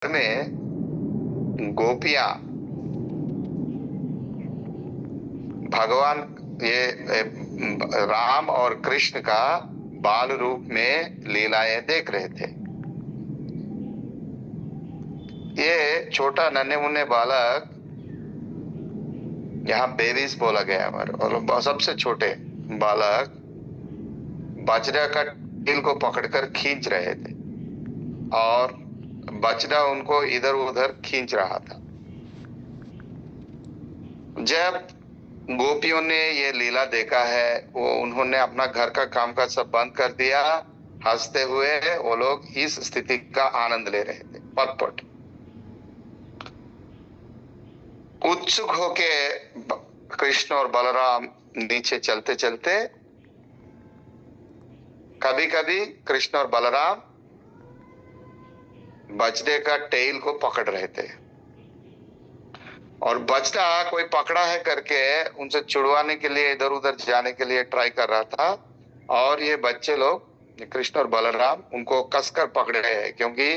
में गोपियां भगवान राम और कृष्ण का बाल रूप में लीलाएं देख रहे थे। ये छोटा नन्हे मुन्ने बालक, यहाँ बेबीज बोला गया हमारे, और सबसे छोटे बालक बछड़ा का टेल को पकड़कर खींच रहे थे और बछड़ा उनको इधर उधर खींच रहा था। जब गोपियों ने ये लीला देखा है, उन्होंने अपना घर का कामकाज सब बंद कर दिया। हंसते हुए वो लोग इस स्थिति का आनंद ले रहे थे। पटपट उत्सुक होके कृष्ण और बलराम नीचे चलते चलते, कभी कभी कृष्ण और बलराम बछड़े का टेल को पकड़ रहे थे और बछड़ा कोई पकड़ा है करके उनसे छुड़वाने के लिए इधर उधर जाने के लिए ट्राई कर रहा था। और ये बच्चे लोग, कृष्ण और बलराम, उनको कसकर पकड़े हैं, क्योंकि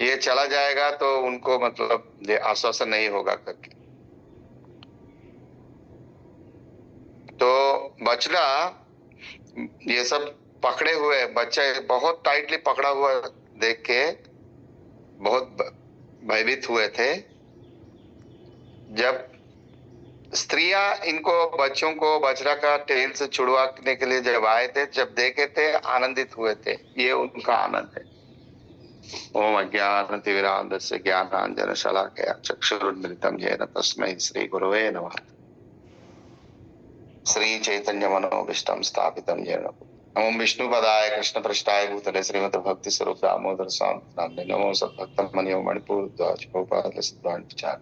ये चला जाएगा तो उनको मतलब ये आश्वासन नहीं होगा करके। तो बछड़ा ये सब पकड़े हुए बच्चे बहुत टाइटली पकड़ा हुआ देख के बहुत भयभीत हुए थे। जब स्त्रियां इनको बच्चों को बछड़ा का टेल से छुड़वाने के लिए जब आए थे, जब देखे थे, आनंदित हुए थे। ये उनका आनंद है। ओम अज्ञानतिमिरान्धस्य ज्ञानांजन शलाकया चक्षुरुन्मिलितं येन तस्मै श्री गुरवे नमः। श्री चैतन्य मनोभीष्टं स्थापितं येन नमो विष्णुपदाय कृष्णपृष्ठाय भूतले श्रीमद् भक्ति स्वरूप दामोदर स्वामी नामने नमो सद्भक्तं मनियो मणिपुर द्वाच गोपाल सिद्धांत विचार।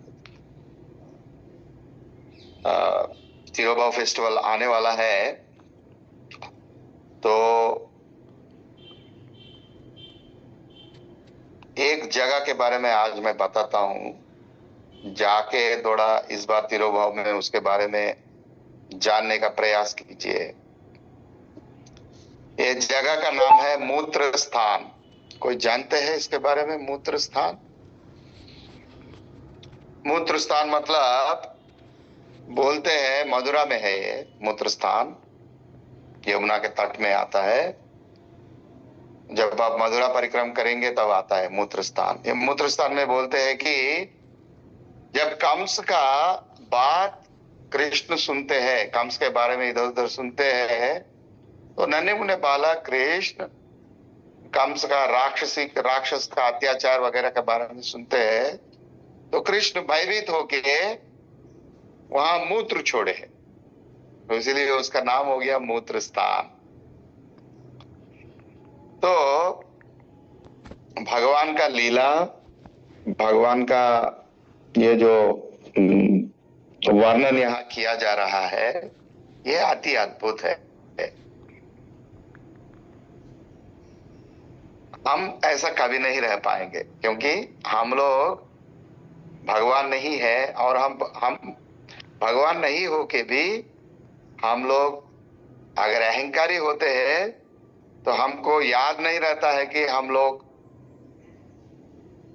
तिरुभाव फेस्टिवल आने वाला है, तो एक जगह के बारे में आज मैं बताता हूँ। जाके थोड़ा इस बार तिरुभाव में उसके बारे में जानने का प्रयास कीजिए। ये जगह का नाम है मूत्र स्थान। कोई जानते हैं इसके बारे में? मूत्र स्थान, मूत्र स्थान मतलब बोलते हैं मथुरा में है ये मूत्र स्थान, यमुना के तट में आता है। जब आप मथुरा परिक्रम करेंगे तब आता है मूत्र स्थान। ये मूत्र स्थान में बोलते हैं कि जब कंस का बात कृष्ण सुनते हैं, कंस के बारे में इधर उधर सुनते हैं, तो नन्हे मुन्ने बालक कृष्ण कंस का राक्षस का अत्याचार वगैरह के बारे में सुनते हैं, तो कृष्ण भयभीत होके वहां मूत्र छोड़े हैं, तो इसलिए उसका नाम हो गया मूत्र स्थान। तो भगवान का लीला, भगवान का ये जो वर्णन यहाँ किया जा रहा है, ये अति अद्भुत है। हम ऐसा कभी नहीं रह पाएंगे, क्योंकि हम लोग भगवान नहीं है, और हम भगवान नहीं हो के भी हम लोग अगर अहंकारी होते हैं तो हमको याद नहीं रहता है कि हम लोग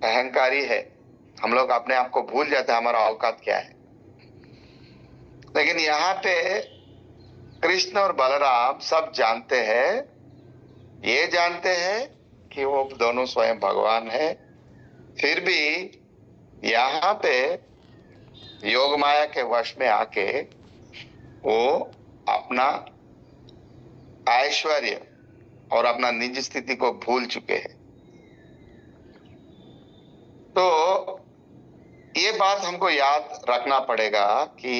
अहंकारी है। हम लोग अपने आप को भूल जाते हैं हमारा औकात क्या है। लेकिन यहाँ पे कृष्ण और बलराम सब जानते हैं, ये जानते हैं कि वो दोनों स्वयं भगवान है। फिर भी यहाँ पे योग माया के वश में आके वो अपना ऐश्वर्य और अपना निज स्थिति को भूल चुके हैं। तो ये बात हमको याद रखना पड़ेगा कि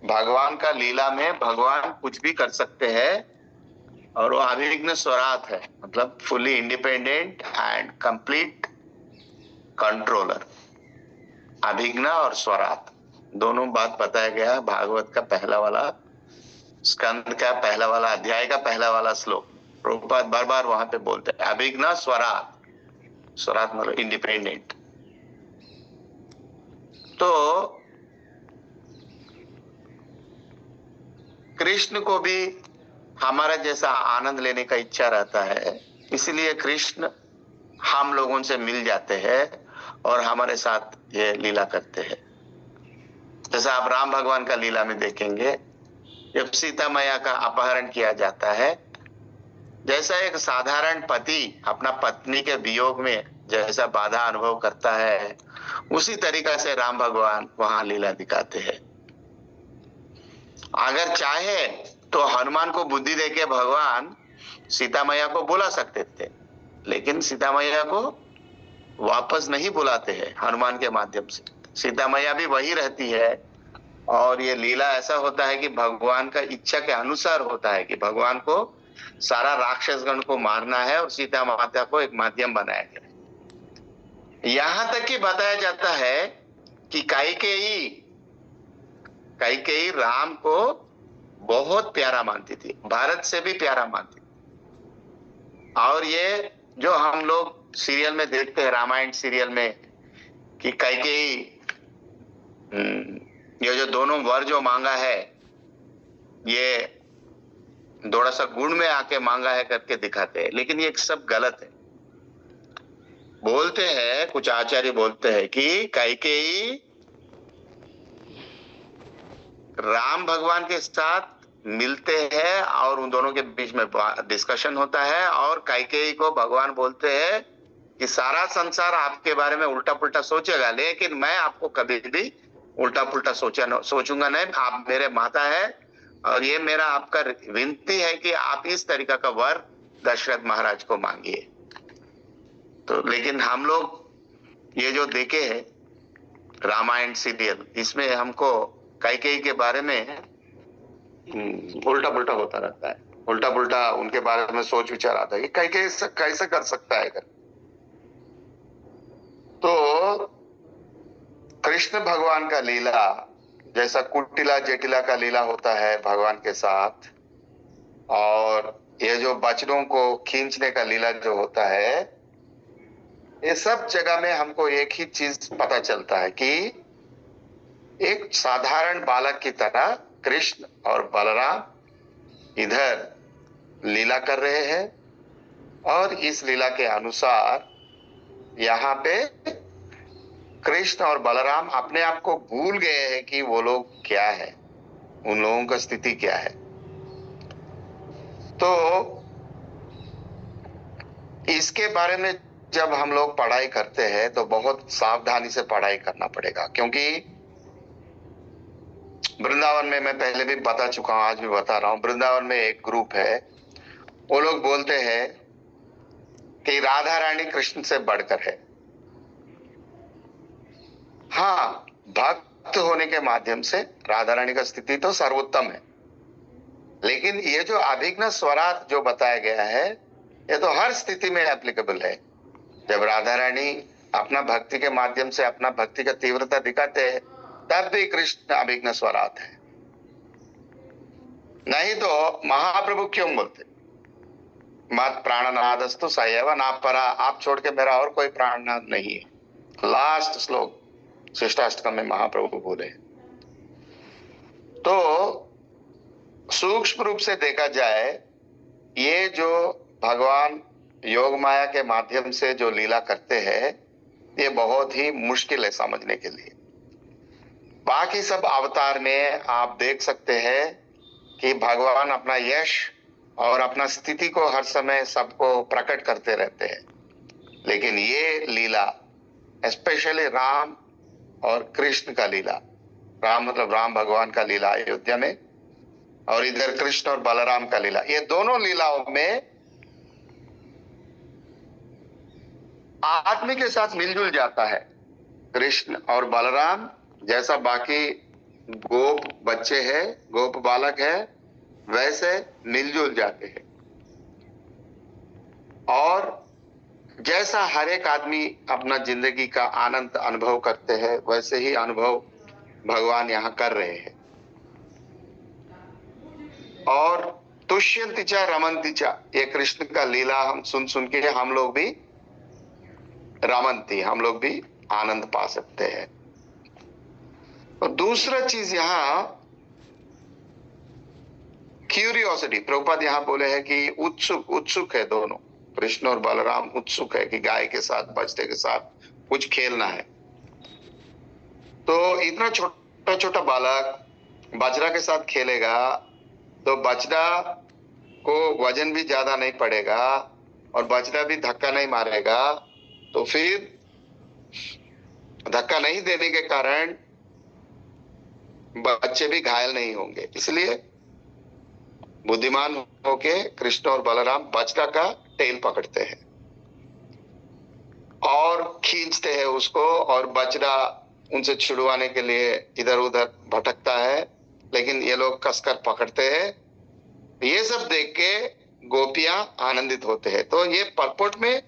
भगवान का लीला में भगवान कुछ भी कर सकते हैं, और वो अभिघ्न स्वराट है, मतलब fully independent and complete controller. अभिघ्न और स्वराट दोनों बात बताया गया भागवत का पहला वाला स्कंद का पहला वाला अध्याय का पहला वाला श्लोक। प्रभुपाद बार बार वहां पे बोलते हैं अभिघ्न स्वराट। स्वराट मतलब इंडिपेंडेंट। तो कृष्ण को भी हमारा जैसा आनंद लेने का इच्छा रहता है, इसलिए कृष्ण हम लोगों से मिल जाते हैं और हमारे साथ ये लीला करते हैं। जैसा आप राम भगवान का लीला में देखेंगे, जब सीता मैया का अपहरण किया जाता है, जैसा एक साधारण पति अपना पत्नी के वियोग में जैसा बाधा अनुभव करता है, उसी तरीका से राम भगवान वहां लीला दिखाते हैं। अगर चाहे तो हनुमान को बुद्धि देके भगवान सीता मैया को बुला सकते थे, लेकिन सीता मैया को वापस नहीं बुलाते हैं हनुमान के माध्यम से। सीता मैया भी वही रहती है और ये लीला ऐसा होता है कि भगवान का इच्छा के अनुसार होता है कि भगवान को सारा राक्षसगण को मारना है और सीता माता को एक माध्यम बनाया गया। यहां तक कि बताया जाता है कि कैकेयी राम को बहुत प्यारा मानती थी, भारत से भी प्यारा मानती थी। और ये जो हम लोग सीरियल में देखते हैं, रामायण सीरियल में, कि कैकेयी ये जो दोनों वर जो मांगा है, ये थोड़ा सा गुण में आके मांगा है करके दिखाते हैं, लेकिन ये सब गलत है। बोलते हैं, कुछ आचार्य बोलते हैं कि कैकेयी राम भगवान के साथ मिलते हैं और उन दोनों के बीच में डिस्कशन होता है, और कैकेयी को भगवान बोलते हैं कि सारा संसार आपके बारे में उल्टा पुल्टा सोचेगा, लेकिन मैं आपको कभी भी उल्टा पुल्टा सोचूंगा नहीं। आप मेरे माता है और ये मेरा आपका विनती है कि आप इस तरीका का वर दशरथ महाराज को मांगिए। तो लेकिन हम लोग ये जो देखे हैं रामायण सीरियल, इसमें हमको कैकेयी के बारे में उल्टा पुल्टा होता रहता है, उल्टा पुल्टा उनके बारे में सोच विचार आता है कि कैकेयी कैसे कर सकता है। तो कृष्ण भगवान का लीला जैसा कुटिला जटिला का लीला होता है भगवान के साथ, और ये जो बचनों को खींचने का लीला जो होता है, ये सब जगह में हमको एक ही चीज पता चलता है कि एक साधारण बालक की तरह कृष्ण और बलराम इधर लीला कर रहे हैं, और इस लीला के अनुसार यहाँ पे कृष्ण और बलराम अपने आप को भूल गए हैं कि वो लोग क्या है, उन लोगों का स्थिति क्या है। तो इसके बारे में जब हम लोग पढ़ाई करते हैं तो बहुत सावधानी से पढ़ाई करना पड़ेगा, क्योंकि वृंदावन में, मैं पहले भी बता चुका हूं, आज भी बता रहा हूं, वृंदावन में एक ग्रुप है, वो लोग बोलते हैं कि राधा रानी कृष्ण से बढ़कर है। हाँ, भक्त होने के माध्यम से राधा रानी का स्थिति तो सर्वोत्तम है, लेकिन ये जो अभिघ्न स्वराट जो बताया गया है, ये तो हर स्थिति में एप्लीकेबल है। जब राधा रानी अपना भक्ति के माध्यम से अपना भक्ति का तीव्रता दिखाते हैं, तब भी कृष्ण अभिघ्न स्वराट है। नहीं तो महाप्रभु क्यों बोलते मत प्राणनादस्तु सएव ना परा, आप छोड़ के मेरा और कोई प्राणनाद नहीं है। लास्ट श्लोक शिष्टाष्टकम में महाप्रभु बोले। तो सूक्ष्म रूप से देखा जाए, ये जो भगवान योग माया के माध्यम से जो लीला करते हैं, ये बहुत ही मुश्किल है समझने के लिए। बाकी सब अवतार में आप देख सकते हैं कि भगवान अपना यश और अपना स्थिति को हर समय सबको प्रकट करते रहते हैं, लेकिन ये लीला स्पेशली राम और कृष्ण का लीला, राम मतलब राम भगवान का लीला अयोध्या में, और इधर कृष्ण और बलराम का लीला, ये दोनों लीलाओं में आदमी के साथ मिलजुल जाता है। कृष्ण और बलराम जैसा बाकी गोप बच्चे हैं, गोप बालक है, वैसे मिलजुल जाते हैं, और जैसा हर एक आदमी अपना जिंदगी का आनंद अनुभव करते हैं, वैसे ही अनुभव भगवान यहाँ कर रहे हैं। और तुष्यंतिचा रमंतिचा, ये कृष्ण का लीला हम सुन सुन के हम लोग भी रमंती, हम लोग भी आनंद पा सकते हैं। और दूसरा चीज यहाँ क्यूरियोसिटी, प्रभुपाद यहाँ बोले हैं कि उत्सुक है दोनों, कृष्ण और बलराम उत्सुक है कि गाय के साथ, बछड़े के साथ कुछ खेलना है। तो इतना छोटा छोटा बालक बछड़ा के साथ खेलेगा तो बछड़ा को वजन भी ज्यादा नहीं पड़ेगा और बछड़ा भी धक्का नहीं मारेगा, तो फिर धक्का नहीं देने के कारण बच्चे भी घायल नहीं होंगे। इसलिए बुद्धिमान होके कृष्ण और बलराम बछड़ा का टेल पकड़ते हैं और खींचते हैं उसको, और बछड़ा उनसे छुड़वाने के लिए इधर उधर भटकता है, लेकिन ये लोग कसकर पकड़ते हैं। ये सब देख के गोपियां आनंदित होते हैं। तो ये परपोट में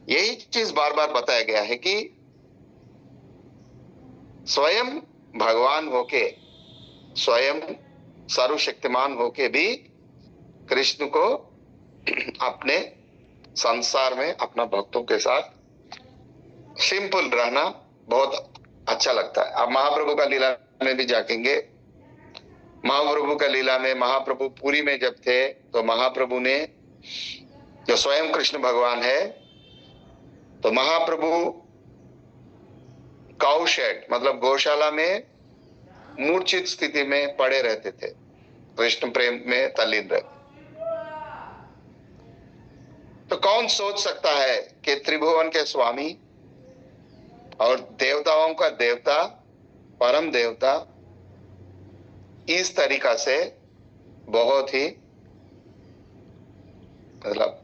यही चीज बार बार बताया गया है कि स्वयं भगवान होके, स्वयं सर्वशक्तिमान होके भी कृष्ण को अपने संसार में अपना भक्तों के साथ सिंपल रहना बहुत अच्छा लगता है। अब महाप्रभु का लीला में भी जाकेंगे। महाप्रभु का लीला में, महाप्रभु पुरी में जब थे तो महाप्रभु ने, जो स्वयं कृष्ण भगवान है, तो महाप्रभु काउ शेड मतलब गौशाला में मूर्छित स्थिति में पड़े रहते थे, कृष्ण प्रेम में तल्लीन रहते। तो कौन सोच सकता है कि त्रिभुवन के स्वामी और देवताओं का देवता, परम देवता, इस तरीका से बहुत ही मतलब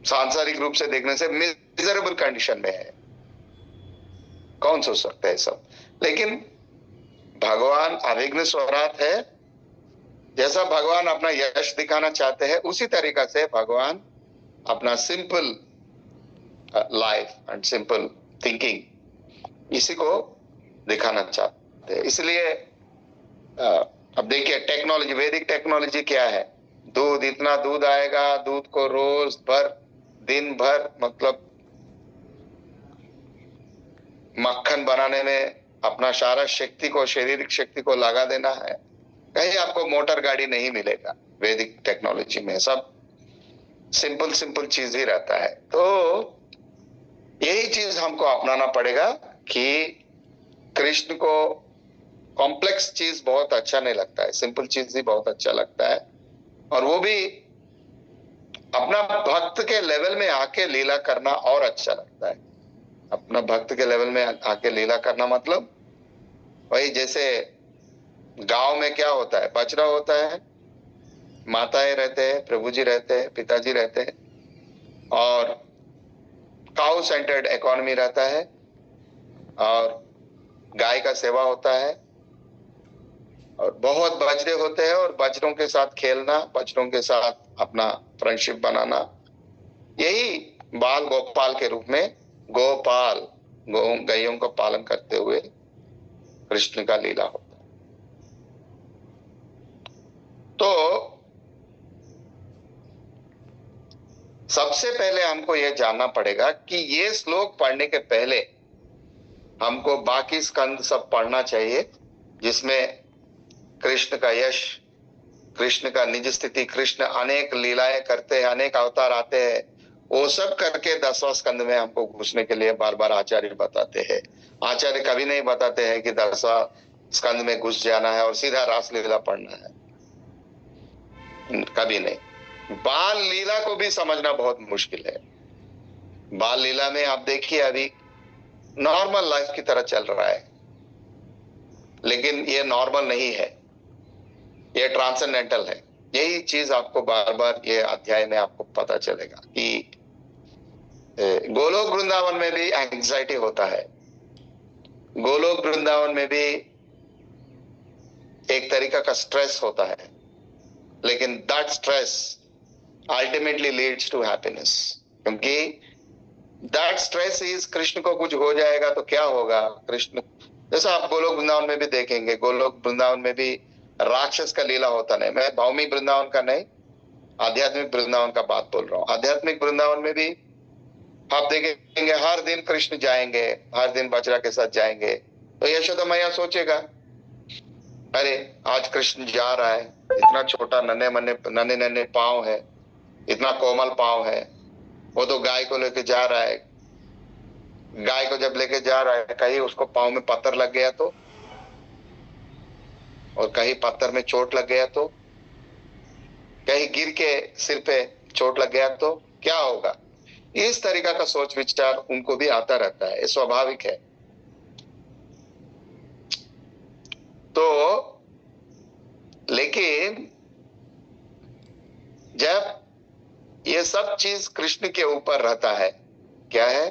सांसारिक रूप से देखने से मिजरेबल कंडीशन में है। कौन सोच सकता है सब? लेकिन भगवान अविघ्न स्वराट है। जैसा भगवान अपना यश दिखाना चाहते हैं, उसी तरीका से भगवान अपना simple life and simple thinking इसी को दिखाना चाहते हैं। इसलिए अब देखिए टेक्नोलॉजी, वैदिक टेक्नोलॉजी क्या है? दूध, इतना दूध आएगा, दूध को रोज भर, दिन भर मतलब मक्खन बनाने में अपना सारा शक्ति को, शारीरिक शक्ति को लगा देना है। कहीं आपको मोटर गाड़ी नहीं मिलेगा वैदिक टेक्नोलॉजी में, सब सिंपल सिंपल चीज ही रहता है। तो यही चीज हमको अपनाना पड़ेगा कि कृष्ण को कॉम्प्लेक्स चीज बहुत अच्छा नहीं लगता है, सिंपल चीज ही बहुत अच्छा लगता है। और वो भी अपना भक्त के लेवल में आके लीला करना और अच्छा लगता है। अपना भक्त के लेवल में आके लीला करना मतलब वही जैसे गांव में क्या होता है, बछड़ा होता है, माताएं रहते हैं, प्रभु जी रहते हैं, पिताजी रहते हैं, और काउ सेंटर्ड इकोनॉमी रहता है, और गाय का सेवा होता है, और बहुत बछड़े होते हैं, और बछड़ों के साथ खेलना, बछड़ों के साथ अपना फ्रेंडशिप बनाना, यही बाल गोपाल के रूप में गोपाल, गायों का पालन करते हुए कृष्ण का लीला होता है। तो सबसे पहले हमको यह जानना पड़ेगा कि ये श्लोक पढ़ने के पहले हमको बाकी स्कंद सब पढ़ना चाहिए, जिसमें कृष्ण का यश, कृष्ण का निज स्थिति, कृष्ण अनेक लीलाएं करते हैं, अनेक अवतार आते हैं, वो सब करके 10वां स्कंद में हमको घुसने के लिए बार बार आचार्य बताते हैं। आचार्य कभी नहीं बताते हैं कि 10वां स्कंद में घुस जाना है और सीधा रास लीला पढ़ना है, कभी नहीं। बाल लीला को भी समझना बहुत मुश्किल है। बाल लीला में आप देखिए अभी नॉर्मल लाइफ की तरह चल रहा है, लेकिन ये नॉर्मल नहीं है, ये ट्रांसेंडेंटल है। यही चीज आपको बार बार ये अध्याय में आपको पता चलेगा कि गोलोक वृंदावन में भी एंजाइटी होता है, गोलोक वृंदावन में भी एक तरीका का स्ट्रेस होता है, लेकिन that stress ultimately leads to happiness, क्योंकि दैट स्ट्रेस इज, कृष्ण को कुछ हो जाएगा तो क्या होगा। कृष्ण जैसा आप गोलोक वृंदावन में भी देखेंगे, गोलोक वृंदावन में भी राक्षस का लीला होता नहीं, मैं भौमिक वृंदावन का नहीं, आध्यात्मिक वृंदावन का बात बोल रहा हूँ। आध्यात्मिक वृंदावन में भी आप देखेंगे हर दिन कृष्ण जाएंगे, हर दिन बछड़ा के साथ जाएंगे, तो यशोदा मैया सोचेगा अरे आज कृष्ण जा रहा है, इतना छोटा नन्हे नन्हे पांव है, इतना कोमल पांव है, वो तो गाय को लेके जा रहा है। गाय को जब लेके जा रहा है, कहीं उसको पांव में पत्थर लग गया तो, और कहीं पत्थर में चोट लग गया तो, कहीं गिर के सिर पे चोट लग गया तो क्या होगा? इस तरीका का सोच विचार उनको भी आता रहता है, ये स्वाभाविक है। तो लेकिन जब ये सब चीज कृष्ण के ऊपर रहता है, क्या है,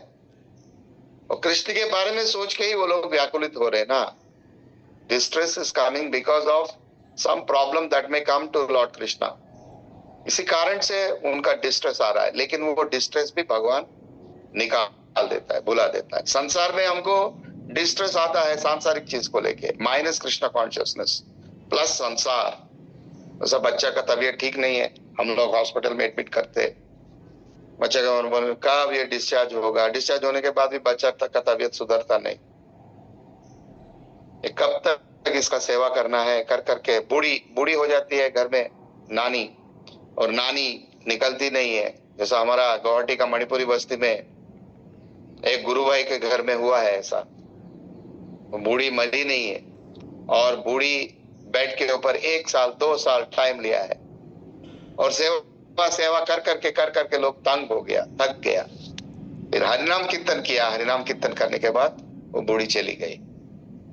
और कृष्ण के बारे में सोच के ही वो लोग व्याकुलित हो रहे ना। Distress is coming because of some problem that may come to Lord Krishna. इसी कारण से उनका डिस्ट्रेस आ रहा है, लेकिन वो डिस्ट्रेस भी भगवान निकाल देता है, बुला देता है। संसार में हमको डिस्ट्रेस आता है सांसारिक चीज को लेके, माइनस कृष्णा कॉन्शियसनेस प्लस संसार। जैसा बच्चा का तबीयत ठीक नहीं है, हम लोग हॉस्पिटल में एडमिट करते, बच्चे का कब ये डिस्चार्ज होगा, डिस्चार्ज होने के बाद भी बच्चा तक का तबीयत सुधरता नहीं, कब तक इसका सेवा करना है, कर करके बूढ़ी बूढ़ी हो जाती है घर में नानी, और नानी निकलती नहीं है। जैसा हमारा गुवाहाटी का मणिपुरी बस्ती में एक गुरु भाई के घर में हुआ है ऐसा, बूढ़ी मरी नहीं है, और बूढ़ी बेड के ऊपर 1 साल 2 साल टाइम लिया है, और सेवा सेवा कर करके लोग तंग हो गया, थक गया। फिर हरिनाम कीर्तन किया, हरिनाम कीर्तन करने के बाद वो बूढ़ी चली गई।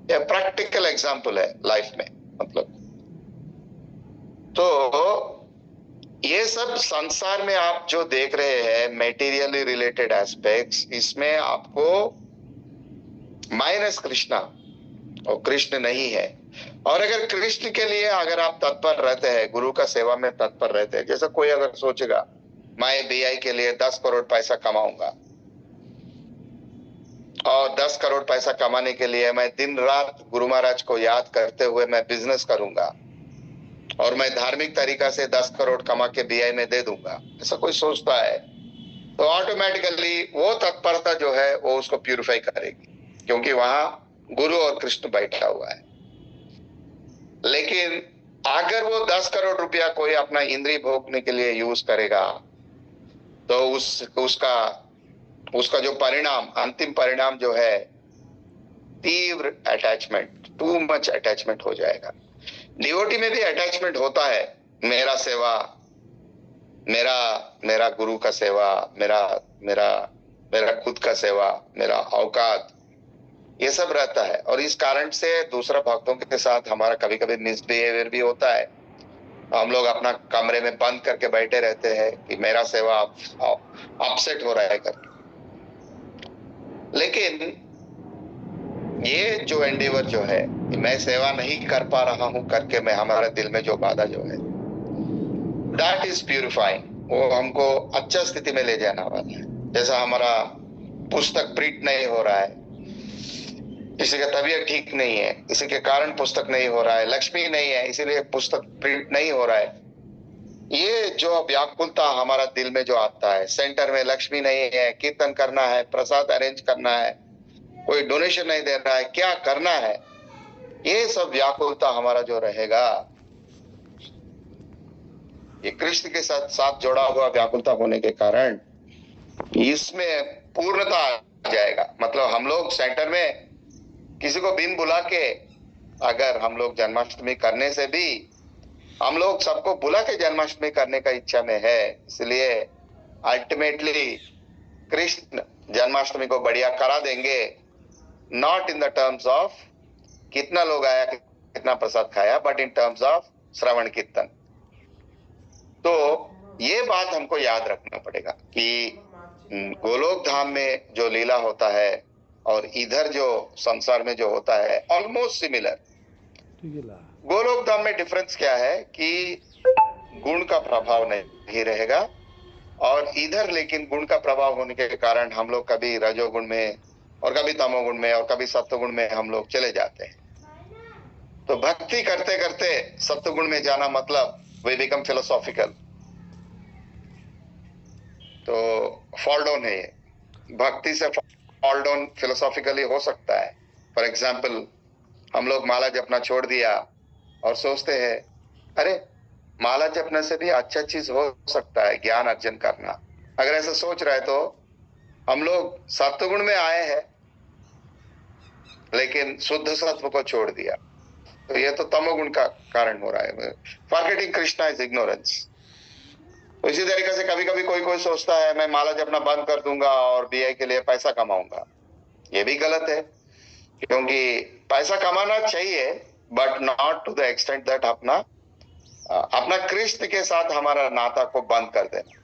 यह प्रैक्टिकल एग्जाम्पल है लाइफ में, मतलब। तो ये सब संसार में आप जो देख रहे हैं मेटीरियली रिलेटेड एस्पेक्ट्स, इसमें आपको माइनस कृष्णा और कृष्ण नहीं है। और अगर कृष्ण के लिए अगर आप तत्पर रहते हैं, गुरु का सेवा में तत्पर रहते हैं, जैसे कोई अगर सोचेगा मैं बीआई के लिए 10 करोड़ पैसा कमाऊंगा, और 10 करोड़ पैसा कमाने के लिए मैं दिन रात गुरु महाराज को याद करते हुए मैं बिजनेस करूंगा, और मैं धार्मिक तरीका से 10 करोड़ कमा के बीआई में दे दूंगा, ऐसा कोई सोचता है तो ऑटोमेटिकली वो तत्परता जो है वो उसको प्यूरिफाई करेगी, क्योंकि वहां गुरु और कृष्ण बैठा हुआ है। लेकिन अगर वो 10 करोड़ रुपया कोई अपना इंद्रिय भोगने के लिए यूज करेगा, तो उसका जो परिणाम, अंतिम परिणाम जो है, तीव्र अटैचमेंट, टू मच अटैचमेंट हो जाएगा। डिवोटी में भी अटैचमेंट होता है, मेरा सेवा, मेरा गुरु का सेवा, मेरा खुद का सेवा, मेरा औकात, ये सब रहता है। और इस कारण से दूसरा भक्तों के साथ हमारा कभी कभी मिसबिहेवियर भी होता है। हम लोग अपना कमरे में बंद करके बैठे रहते हैं कि मेरा सेवा अपसेट हो रहा है करके। लेकिन ये जो एंडेवर जो है, मैं सेवा नहीं कर पा रहा हूं करके मैं, हमारे दिल में जो बाधा जो है, दैट इज प्यूरिफाइंग, वो हमको अच्छा स्थिति में ले जाना वाला है। जैसा हमारा पुस्तक प्रिंट नहीं हो रहा है, किसी का तबीयत ठीक नहीं है, इसी के कारण पुस्तक नहीं हो रहा है, लक्ष्मी नहीं है इसीलिए पुस्तक प्रिंट नहीं हो रहा है। ये जो व्याकुलता हमारा दिल में जो आता है, सेंटर में लक्ष्मी नहीं है, कीर्तन करना है, प्रसाद अरेंज करना है, कोई डोनेशन नहीं दे रहा है, क्या करना है, ये सब व्याकुलता हमारा जो रहेगा, ये कृष्ण के साथ जोड़ा हुआ व्याकुलता होने के कारण इसमें पूर्णता आ जाएगा। मतलब हम लोग सेंटर में किसी को बिन बुला के, अगर हम लोग जन्माष्टमी करने से भी, हम लोग सबको बुला के जन्माष्टमी करने का इच्छा में है, इसलिए अल्टीमेटली कृष्ण जन्माष्टमी को बढ़िया करा देंगे, not in the terms of कितना लोग आया, कितना प्रसाद खाया, बट इन टर्म्स ऑफ श्रवण कीर्तन। तो ये बात हमको याद रखना पड़ेगा कि गोलोक धाम में जो लीला होता है और इधर जो संसार में जो होता है ऑलमोस्ट सिमिलर। गोलोक धाम में डिफरेंस क्या है कि गुण का प्रभाव नहीं रहेगा, और इधर लेकिन गुण का प्रभाव होने के कारण हम लोग कभी रजोगुण में और कभी तमोगुण में और कभी सत्वगुण में हम लोग चले जाते हैं। तो भक्ति करते करते सत्वगुण में जाना मतलब वी बिकम फिलोसॉफिकल, तो फॉल डाउन है ये। भक्ति से फॉल डाउन फिलोसॉफिकली हो सकता है। फॉर एग्जाम्पल, हम लोग माला जपना छोड़ दिया और सोचते हैं अरे माला जपने से भी अच्छा चीज हो सकता है, ज्ञान अर्जन करना। अगर ऐसा सोच रहे तो हम लोग सत्वगुण में आए हैं लेकिन शुद्ध सत्व को छोड़ दिया, तो ये तो तमोगुण का कारण हो रहा है। Forgetting Krishna is ignorance. तो इसी तरीके से कभी कभी कोई कोई सोचता है मैं माला जपना बंद कर दूंगा और बीआई के लिए पैसा कमाऊंगा। ये भी गलत है, क्योंकि पैसा कमाना चाहिए but not to the extent that अपना कृष्ण के साथ हमारा नाता को बंद कर देना।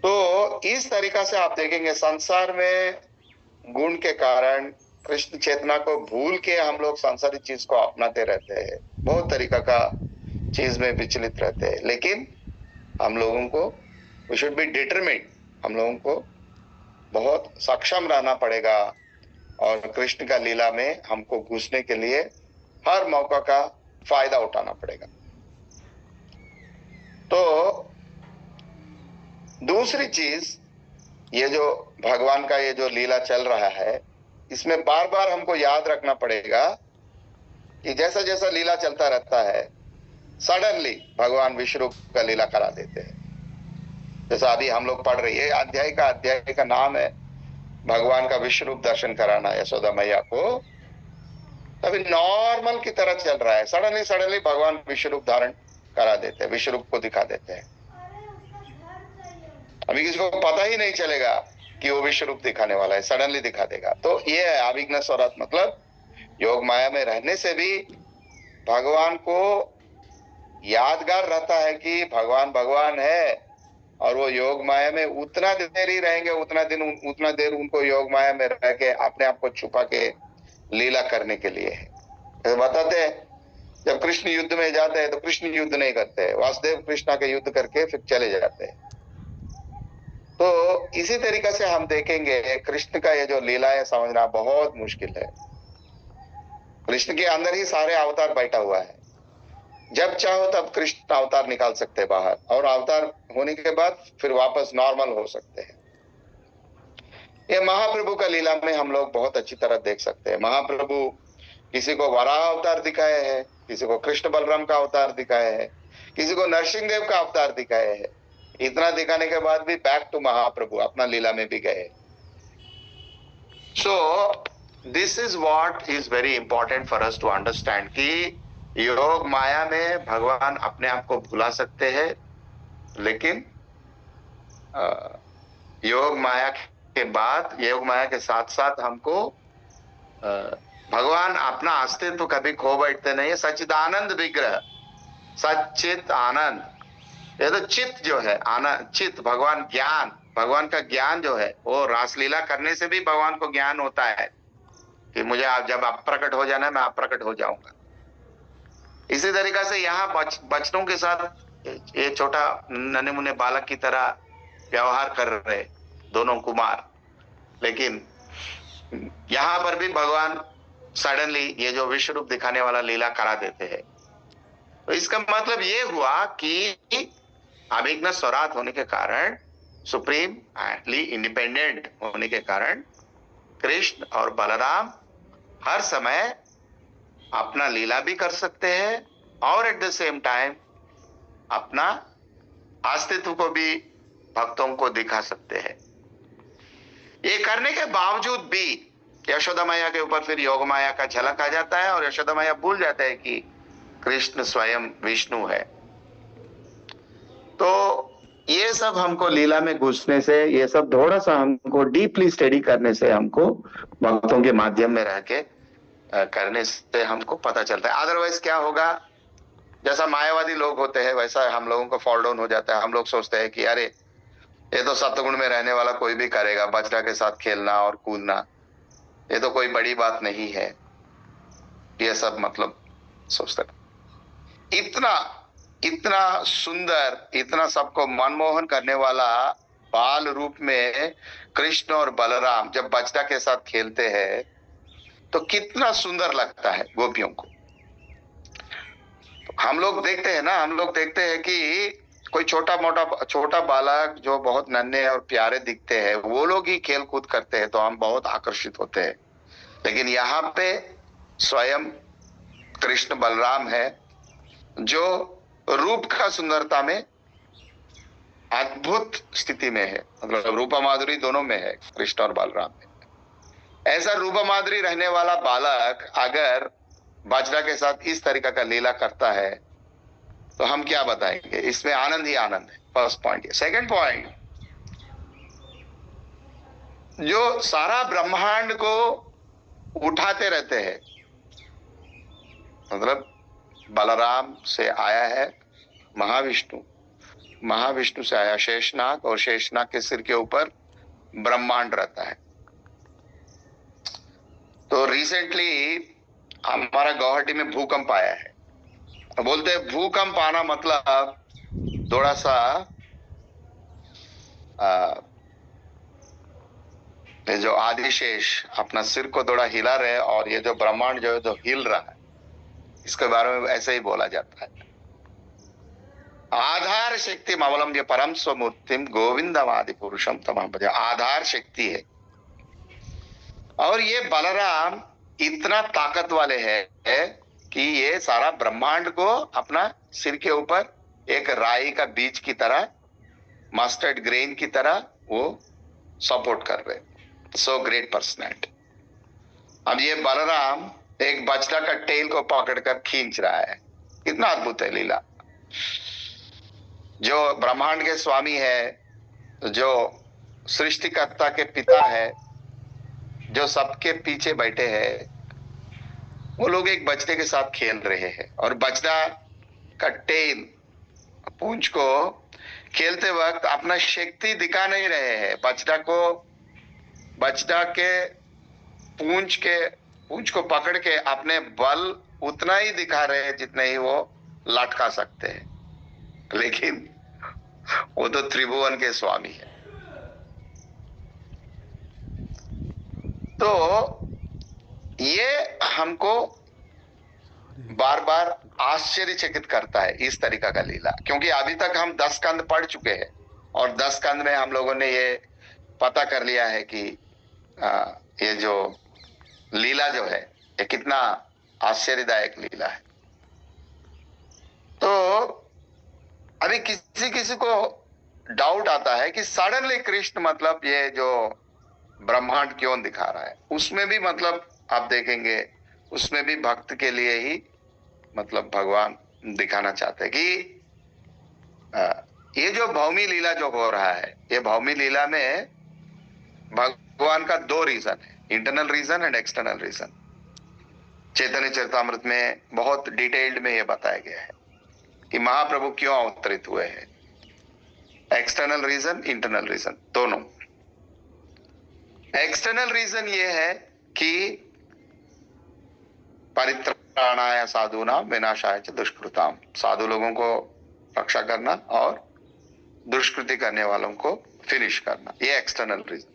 तो इस तरीका से आप देखेंगे संसार में गुण के कारण कृष्ण चेतना को भूल के हम लोग सांसारिक चीज को अपनाते रहते हैं, बहुत तरीका का चीज में विचलित रहते हैं। लेकिन हम लोगों को वी शुड बी डिटरमिन्ड, हम लोगों को बहुत सक्षम रहना पड़ेगा और कृष्ण का लीला में हमको घुसने के लिए हर मौका का फायदा उठाना पड़ेगा। तो दूसरी चीज, ये जो भगवान का ये जो लीला चल रहा है, इसमें बार बार हमको याद रखना पड़ेगा कि जैसा जैसा लीला चलता रहता है सडनली भगवान विश्व रूप का लीला करा देते हैं। जैसा अभी हम लोग पढ़ रही है, अध्याय का नाम है भगवान का विश्व रूप दर्शन कराना यशोदा मैया को। अभी नॉर्मल की तरह चल रहा है, सडनली भगवान विश्व रूप धारण करा देते हैं, विश्व रूप को दिखा देते हैं। अभी किसी को पता ही नहीं चलेगा कि वो विश्व रूप दिखाने वाला है, सडनली दिखा देगा। तो ये है अभिज्ञ स्वराट, मतलब योग माया में रहने से भी भगवान को यादगार रहता है कि भगवान भगवान है, और वो योग माया में उतना देर ही रहेंगे, उतना देर उनको योग माया में रह के अपने आप को छुपा के लीला करने के लिए है। तो बताते हैं जब कृष्ण युद्ध में जाते हैं तो कृष्ण युद्ध नहीं करते, वासुदेव कृष्णा के युद्ध करके फिर चले जाते हैं। तो इसी तरीके से हम देखेंगे कृष्ण का ये जो लीला है समझना बहुत मुश्किल है। कृष्ण के अंदर ही सारे अवतार बैठा हुआ है, जब चाहो तब कृष्ण अवतार निकाल सकते हैं बाहर, और अवतार होने के बाद फिर वापस नॉर्मल हो सकते हैं। ये महाप्रभु का लीला में हम लोग बहुत अच्छी तरह देख सकते हैं। महाप्रभु किसी को वराह अवतार दिखाए हैं, किसी को कृष्ण बलराम का अवतार दिखाए हैं, किसी को नरसिंह देव का अवतार दिखाए हैं। इतना दिखाने के बाद भी बैक टू महाप्रभु अपना लीला में भी गए। So this is what is very important for us to understand कि योग माया में भगवान अपने आप को भुला सकते हैं, लेकिन योग माया के बाद, योग माया के साथ साथ हमको भगवान अपना अस्तित्व कभी खो बैठते नहीं है। सच्चिदानंद विग्रह, सच्चित आनंद, ये तो चित्त जो है आनंद, चित्त भगवान, ज्ञान, भगवान का ज्ञान जो है वो रासलीला करने से भी भगवान को ज्ञान होता है कि मुझे जब अप्रकट हो जाना है मैं अप्रकट हो जाऊंगा। इसी तरीके से यहाँ बच्चों के साथ ये छोटा नन्हे मुन्ने बालक की तरह व्यवहार कर रहे दोनों कुमार, लेकिन यहाँ पर भी भगवान सडनली ये जो विश्व रूप दिखाने वाला लीला करा देते हैं। तो इसका मतलब ये हुआ कि अभिज्ञ स्वराट होने के कारण, सुप्रीम इंडिपेंडेंट होने के कारण कृष्ण और बलराम हर समय अपना लीला भी कर सकते हैं और एट द सेम टाइम अपना अस्तित्व को भी भक्तों को दिखा सकते हैं। ये करने के बावजूद भी यशोदा मैया के ऊपर फिर योग माया का झलक आ जाता है और यशोदा मैया भूल जाते हैं कि कृष्ण स्वयं विष्णु है। तो ये सब हमको लीला में घुसने से, ये सब थोड़ा सा हमको डीपली स्टडी करने से, हमको भक्तों के माध्यम में रह के करने से हमको पता चलता है। अदरवाइज क्या होगा, जैसा मायावादी लोग होते हैं वैसा हम लोगों को फॉल डाउन हो जाता है। हम लोग सोचते हैं कि अरे ये तो सत्वगुण में रहने वाला कोई भी करेगा, बछड़ा के साथ खेलना और कूदना, ये तो कोई बड़ी बात नहीं है। ये सब मतलब सोचते हैं। इतना सुंदर, इतना सबको मनमोहन करने वाला बाल रूप में कृष्ण और बलराम जब बछड़ा के साथ खेलते हैं तो कितना सुंदर लगता है गोपियों को। तो हम लोग देखते हैं ना, हम लोग देखते हैं कि कोई छोटा बालक जो बहुत नन्हे और प्यारे दिखते हैं वो लोग ही खेल कूद करते हैं तो हम बहुत आकर्षित होते हैं। लेकिन यहाँ पे स्वयं कृष्ण बलराम है जो रूप का सुंदरता में अद्भुत स्थिति में है, मतलब रूपा माधुरी दोनों में है कृष्ण और बलराम में। ऐसा रूपा माधुरी रहने वाला बालक अगर बाजरा के साथ इस तरीका का लीला करता है तो हम क्या बताएंगे, इसमें आनंद ही आनंद है। First point. सेकंड पॉइंट, जो सारा ब्रह्मांड को उठाते रहते हैं, मतलब बलराम से आया है महाविष्णु, महाविष्णु से आया शेषनाग, और शेषनाग के सिर के ऊपर ब्रह्मांड रहता है। तो रिसेंटली हमारा गुवाहाटी में भूकंप आया है। बोलते हैं भूकंप आना मतलब थोड़ा सा ये जो आदिशेष अपना सिर को थोड़ा हिला रहे, और ये जो ब्रह्मांड जो है जो हिल रहा है, इसके बारे में ऐसे ही बोला जाता है। आधार शक्ति अवलंब्य परम स्वमूर्तिम गोविंदम आदि पुरुषम तमाम भजे। आधार शक्ति है। और ये बलराम इतना ताकत वाले है कि ये सारा ब्रह्मांड को अपना सिर के ऊपर एक राई का बीज की तरह, मस्टर्ड ग्रेन की तरह वो सपोर्ट कर रहे। So great personality. अब ये बलराम एक बछड़ा का टेल को पकड़कर खींच रहा है। कितना अद्भुत है लीला। जो ब्रह्मांड के स्वामी है, जो सृष्टिकर्ता के पिता है, जो सबके पीछे बैठे हैं, वो लोग एक बछड़े के साथ खेल रहे हैं, और बछड़ा का टेल, पूंछ को खेलते वक्त अपना शक्ति दिखा नहीं रहे हैं। बछड़ा के पूंछ को पकड़ के अपने बल उतना ही दिखा रहे हैं जितने ही वो लटका सकते हैं। लेकिन वो तो त्रिभुवन के स्वामी है। तो ये हमको बार बार आश्चर्यचकित करता है इस तरीका का लीला, क्योंकि अभी तक हम 10 स्कंद पढ़ चुके हैं, और 10 स्कंद में हम लोगों ने ये पता कर लिया है कि ये जो लीला जो है ये कितना आश्चर्यदायक लीला है। तो अभी किसी किसी को डाउट आता है कि सडनली कृष्ण मतलब ये जो ब्रह्मांड क्यों दिखा रहा है। उसमें भी मतलब आप देखेंगे, उसमें भी भक्त के लिए ही मतलब भगवान दिखाना चाहते हैं कि ये जो भौमी लीला जो हो रहा है, ये भौमी लीला में भगवान का 2 रीजन है, internal reason and external reason. Chaitanya Charitamrita में बहुत डिटेल्ड में ये बताया गया है कि महाप्रभु क्यों अवतरित हुए हैं। एक्सटर्नल रीजन, इंटरनल रीजन दोनों। एक्सटर्नल रीजन ये है कि परित्राणाय साधूनाम विनाशाय च दुष्कृताम, साधु लोगों को रक्षा करना और दुष्कृति करने वालों को फिनिश करना, ये एक्सटर्नल रीजन।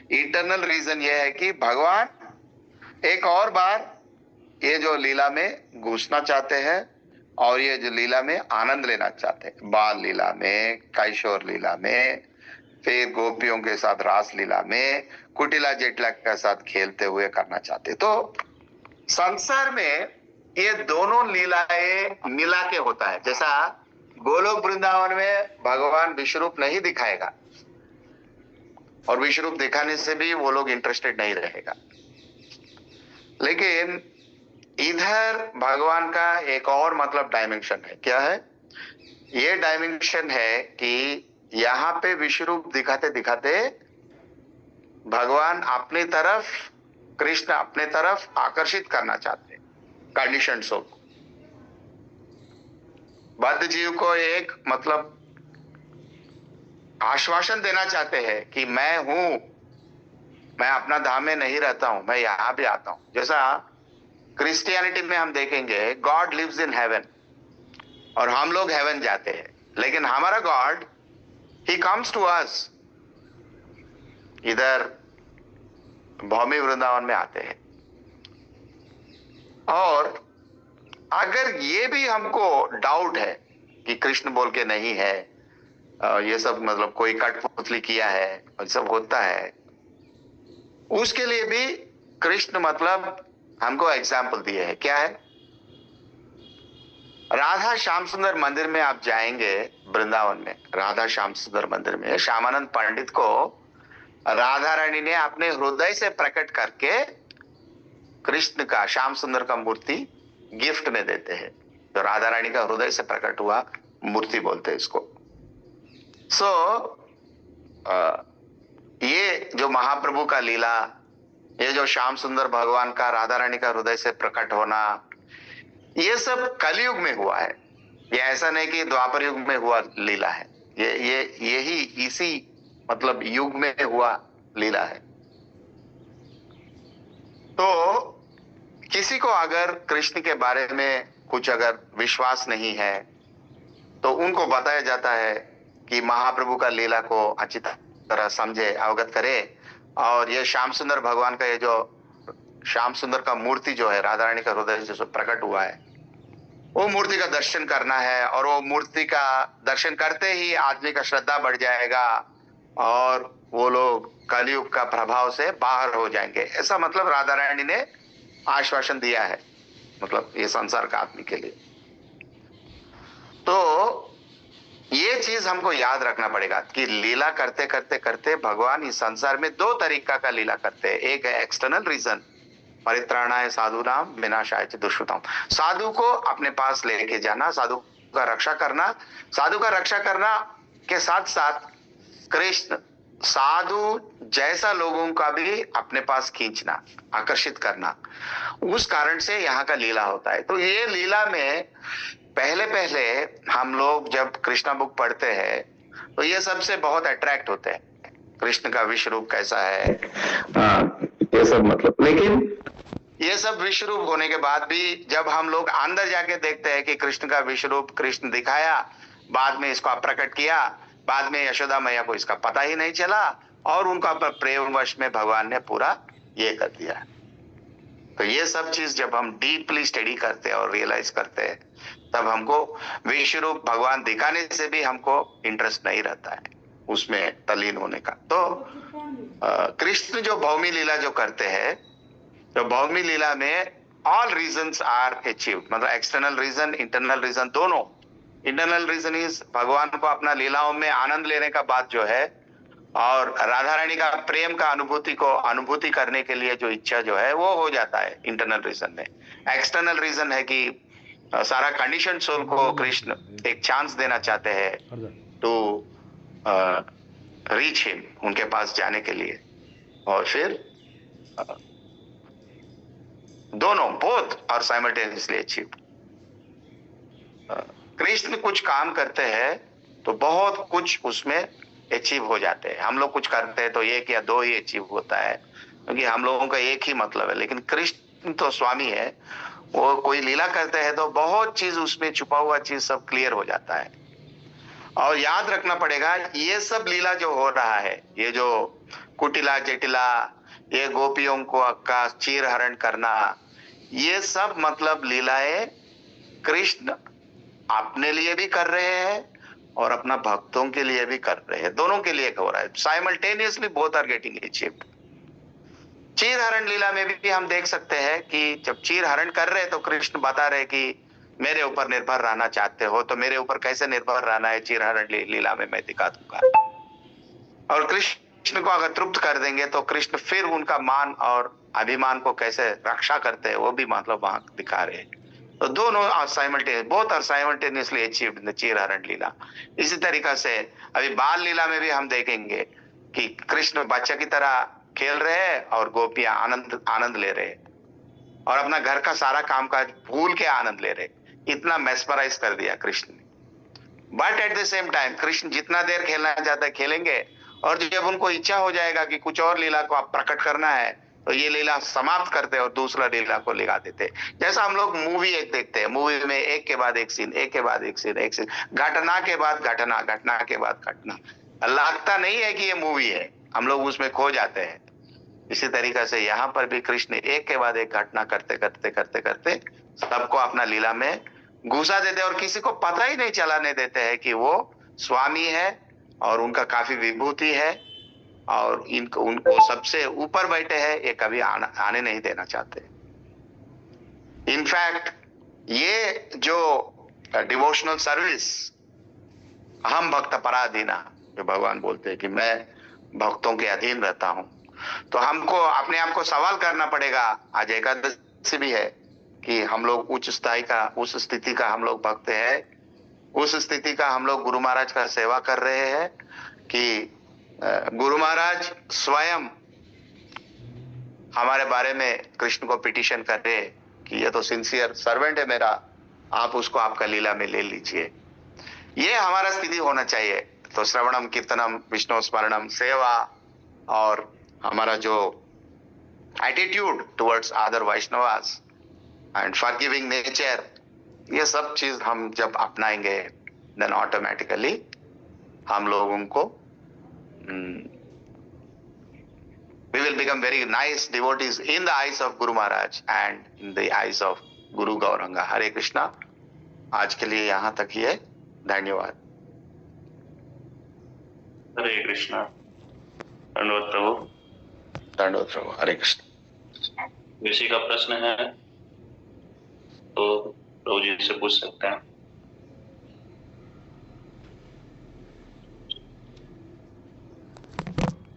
इंटरनल रीजन ये है कि भगवान एक और बार ये जो लीला में घुसना चाहते हैं, और ये जो लीला में आनंद लेना चाहते हैं। बाल लीला में, कैशोर लीला में, फिर गोपियों के साथ रास लीला में, कुटिला जेटला के साथ खेलते हुए करना चाहते। तो संसार में ये दोनों लीलाएं मिला के होता है। जैसा गोलोक वृंदावन में भगवान विश्वरूप नहीं दिखाएगा, और विश्वरूप दिखाने से भी वो लोग इंटरेस्टेड नहीं रहेगा, लेकिन इधर भगवान का एक और मतलब डायमेंशन है। क्या है ये डायमेंशन? है कि यहाँ पे विश्वरूप दिखाते दिखाते भगवान अपनी तरफ, कृष्ण अपने तरफ आकर्षित करना चाहते हैं कंडीशन को। बद्ध जीव को एक मतलब आश्वासन देना चाहते हैं कि मैं हूं, मैं अपना धाम में नहीं रहता हूं, मैं यहां भी आता हूं। जैसा क्रिश्चियनिटी में हम देखेंगे गॉड लिव्स इन हेवन, और हम लोग हेवन जाते हैं, लेकिन हमारा गॉड ही कम्स टू अस, इधर भौमी वृंदावन में आते हैं। और अगर ये भी हमको डाउट है कि कृष्ण बोल के नहीं है, ये सब मतलब कोई कठपुतली किया है और सब होता है, उसके लिए भी कृष्ण मतलब हमको एग्जाम्पल दिए हैं। क्या है? राधा श्याम सुंदर मंदिर में आप जाएंगे, वृंदावन में राधा श्याम सुंदर मंदिर में श्यामानंद पंडित को राधा रानी ने अपने हृदय से प्रकट करके कृष्ण का, श्याम सुंदर का मूर्ति गिफ्ट में देते हैं। तो राधा रानी का हृदय से प्रकट हुआ मूर्ति बोलते हैं इसको। ये जो महाप्रभु का लीला, ये जो श्याम सुंदर भगवान का राधा रानी का हृदय से प्रकट होना, ये सब कलयुग में हुआ है। ये ऐसा नहीं कि द्वापर युग में हुआ लीला है। यही इसी मतलब युग में हुआ लीला है। तो किसी को अगर कृष्ण के बारे में कुछ अगर विश्वास नहीं है तो उनको बताया जाता है कि महाप्रभु का लीला को अच्छी तरह समझे, अवगत करे। और ये श्याम सुंदर भगवान का, ये जो श्याम सुंदर का मूर्ति जो है राधा रानी का हृदय से प्रकट हुआ है, वो मूर्ति का दर्शन करना है। और वो मूर्ति का दर्शन करते ही आदमी का श्रद्धा बढ़ जाएगा और वो लोग कलयुग का प्रभाव से बाहर हो जाएंगे। ऐसा मतलब राधा रानी ने आश्वासन दिया है, मतलब ये संसार का आदमी के लिए। तो ये चीज हमको याद रखना पड़ेगा कि लीला करते करते करते भगवान इस संसार में दो तरीका का लीला करते हैं। एक है एक्सटर्नल रीजन, परित्राणाय साधुनाम विनाशाय च दुष्कृताम, साधु को अपने पास लेके जाना, साधु का रक्षा करना। साधु का रक्षा करना के साथ साथ कृष्ण साधु जैसा लोगों का भी अपने पास खींचना, आकर्षित करना, उस कारण से यहाँ का लीला होता है। तो ये लीला में पहले पहले हम लोग जब कृष्णा बुक पढ़ते हैं तो ये सबसे बहुत अट्रैक्ट होते हैं, कृष्ण का विश्व रूप कैसा है, ये सब मतलब। लेकिन ये सब विश्व रूप होने के बाद भी जब हम लोग अंदर जाके देखते हैं कि कृष्ण का विश्व रूप कृष्ण दिखाया, बाद में इसको प्रकट किया, बाद में यशोदा मैया को इसका पता ही नहीं चला और उनका प्रेमवश में भगवान ने पूरा ये कर दिया। तो ये सब चीज जब हम डीपली स्टडी करते हैं और रियलाइज करते हैं, तब हमको विश्व रूप भगवान दिखाने से भी हमको इंटरेस्ट नहीं रहता है उसमें तल्लीन होने का। तो कृष्ण जो भौमी लीला जो करते हैं, तो भौमी लीला में ऑल रीजंस आर अचीव्ड, मतलब एक्सटर्नल रीजन, इंटरनल रीजन दोनों। इंटरनल रीजन इज भगवान को अपना लीलाओं में आनंद लेने का बात जो है, और राधा रानी का प्रेम का अनुभूति करने के लिए जो इच्छा जो है वो हो जाता है इंटरनल रीजन में। एक्सटर्नल रीजन है कि सारा कंडीशन सोल को कृष्ण एक चांस देना चाहते हैं टू रीच हिम, उनके पास जाने के लिए। और फिर दोनों बोथ और साइमल्टेनियसली अचीव। कृष्ण कुछ काम करते हैं तो बहुत कुछ उसमें अचीव हो जाते हैं। हम लोग कुछ करते हैं तो एक या दो ही अचीव होता है, क्योंकि हम लोगों का एक ही मतलब है। लेकिन कृष्ण तो स्वामी है, वो कोई लीला करते हैं तो बहुत चीज उसमें छुपा हुआ चीज सब क्लियर हो जाता है। और याद रखना पड़ेगा, ये सब लीला जो हो रहा है, ये जो कुटिला जटिला, ये गोपियों को का चीर हरण करना, ये सब मतलब लीलाएं कृष्ण अपने लिए भी कर रहे हैं और अपना भक्तों के लिए भी कर रहे हैं, दोनों के लिए हो रहा है। Simultaneously both are getting achieved. चीर हरण लीला में भी हम देख सकते हैं कि जब चीर हरण कर रहे हैं तो कृष्ण बता रहे कि मेरे ऊपर निर्भर रहना चाहते हो तो मेरे ऊपर कैसे निर्भर रहना है, चीर हरण लीला में मैं दिखा दूंगा। और कृष्ण को अगर तृप्त कर देंगे तो कृष्ण फिर उनका मान और अभिमान को कैसे रक्षा करते हैं वो भी मतलब वहां दिखा रहे हैं। तो दोनों both are simultaneously achieved in the चीर हरण लीला। इसी तरीका से अभी बाल लीला में भी हम देखेंगे कि कृष्ण बच्चा की तरह खेल रहे हैं और गोपियां आनंद ले रहे हैं और अपना घर का सारा कामकाज भूल के आनंद ले रहे। इतना मेस्मराइज कर दिया कृष्ण ने। But at the same time Krishna जितना देर खेलना चाहता है खेलेंगे, और जब उनको इच्छा हो जाएगा कि कुछ और लीला को आप प्रकट करना है तो ये लीला समाप्त करते और दूसरा लीला को लगा देते। जैसा हम लोग मूवी एक देखते हैं, मूवी में एक के बाद एक सीन, एक के बाद एक सीन, एक सीन, घटना के बाद घटना, घटना के बाद घटना, लगता नहीं है कि ये मूवी है, हम लोग उसमें खो जाते हैं। इसी तरीका से यहाँ पर भी कृष्ण एक के बाद एक घटना करते करते करते करते सबको अपना लीला में घुसा देते और किसी को पता ही नहीं चलाने देते हैं कि वो स्वामी है और उनका काफी विभूति है और उनको सबसे ऊपर बैठे हैं, ये कभी आने नहीं देना चाहते। इनफैक्ट ये जो डिवोशनल सर्विस, हम भक्त पराधीना, जो भगवान बोलते हैं कि मैं भक्तों के अधीन रहता हूं, तो हमको अपने आप को सवाल करना पड़ेगा। आज एकादशी भी है कि हम लोग उच्च स्थिति का हम लोग भक्त है, उस स्थिति का हम लोग गुरु महाराज का सेवा कर रहे हैं कि गुरु महाराज स्वयं हमारे बारे में कृष्ण को पिटिशन कर रहे कि ये तो सिंसियर सर्वेंट है मेरा, आप उसको आपका लीला में ले लीजिए। ये हमारा स्थिति होना चाहिए। तो श्रवणम कीर्तनम विष्णु स्मरणम सेवा और हमारा जो attitude towards other Vaishnavas and forgiving nature, ये सब चीज हम जब अपनाएंगे देन ऑटोमेटिकली हम लोगों को we will become very nice devotees in the eyes of Guru Maharaj and in the eyes of Guru Gauranga. हरे कृष्णा। आज के लिए यहाँ तक ही है। धन्यवाद। हरे कृष्णा। धन्यवाद प्रभु। धन्यवाद प्रभु। हरे कृष्ण। किसी का प्रश्न है तो प्रभु जी से पूछ सकते हैं।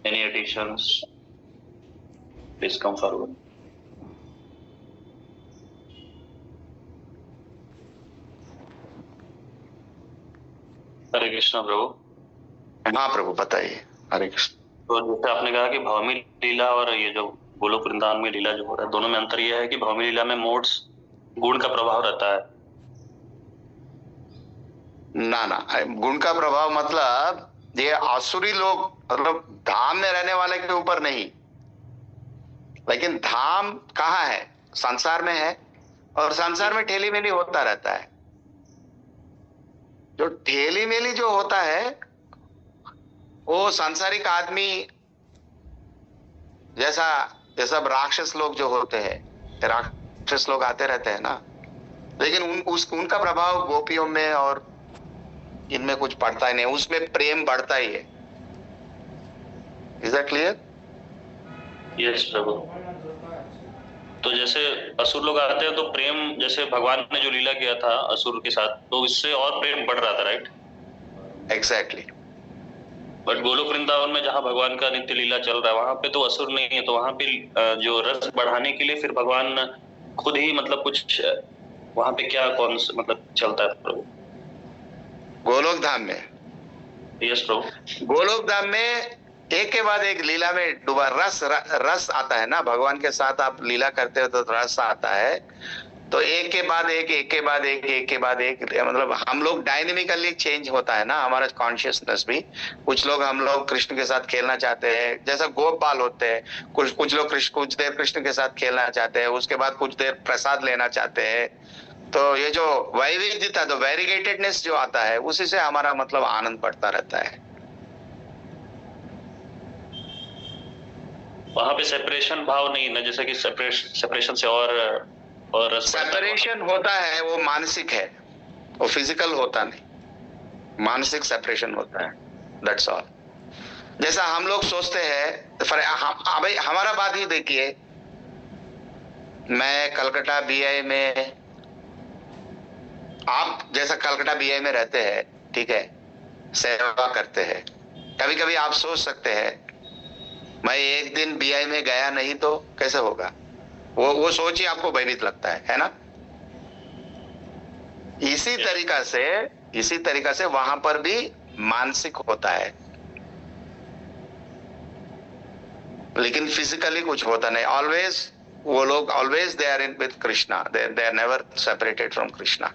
Any additions? Please come forward. हरे कृष्णा प्रभु। हाँ प्रभु बताइए। हरे कृष्ण। तो जैसे आपने कहा कि भौमी लीला और ये जो गोलोक वृंदावन में लीला जो हो रहा है, दोनों में अंतर यह है कि भौमी लीला में मोड्स गुण का प्रभाव रहता है। ना गुण का प्रभाव मतलब ये आसुरी लोग, मतलब धाम में रहने वाले के ऊपर नहीं, लेकिन धाम कहाँ है? संसार में है, और संसार में ठेली मेली होता रहता है। जो ठेली मेली जो होता है वो सांसारिक आदमी जैसा जैसा राक्षस लोग जो होते हैं, राक्षस लोग आते रहते हैं ना, लेकिन उनका प्रभाव गोपियों में और इनमें कुछ पड़ता ही नहीं, उसमें प्रेम बढ़ता ही है। Is that clear? यस प्रभु। तो जैसे असुर लोग आते हैं तो प्रेम, जैसे भगवान ने जो लीला किया था असुर के साथ, तो इससे और प्रेम बढ़ रहा था, right? Exactly. But Golok Vrindavan में जहाँ भगवान का नित्य लीला चल रहा है वहां पे तो असुर नहीं है, तो वहां पे जो रस बढ़ाने के लिए फिर भगवान खुद ही मतलब कुछ वहां पे क्या कौन मतलब चलता है प्रभु? गोलोक धाम में? यस प्रभु। गोलोक धाम में एक के बाद एक लीला में डूबा रस आता है ना। भगवान के साथ आप लीला करते हो तो रस आता है, तो एक के बाद एक मतलब हम लोग डायनेमिकली चेंज होता है ना हमारा कॉन्शियसनेस भी। कुछ लोग हम लोग कृष्ण के साथ खेलना चाहते हैं, जैसा गोपाल होते हैं, कुछ लोग कुछ देर कृष्ण के साथ खेलना चाहते हैं, उसके बाद कुछ देर प्रसाद लेना चाहते हैं। तो ये जो वैविध्यता, तो वेरीगेटेडनेस जो आता है, उसी से हमारा मतलब आनंद बढ़ता रहता है। वहां पे सेपरेशन भाव नहीं ना, जैसे कि सेपरेशन से और सेपरेशन होता है वो मानसिक है, वो फिजिकल होता नहीं, मानसिक सेपरेशन होता है, दैट्स ऑल। जैसा हम लोग सोचते हैं, भाई हमारा बात ही देखिए, मैं कलकत्ता बीआई में, आप जैसा कलकत्ता बीआई में रहते हैं, ठीक है, सेवा करते हैं, कभी कभी आप सोच सकते हैं मैं एक दिन बीआई में गया नहीं तो कैसे होगा? वो सोच ही आपको भयभीत लगता है ना? इसी तरीका से वहां पर भी मानसिक होता है, लेकिन फिजिकली कुछ होता नहीं। ऑलवेज वो लोग always they are in with Krishna, they are never separated from Krishna.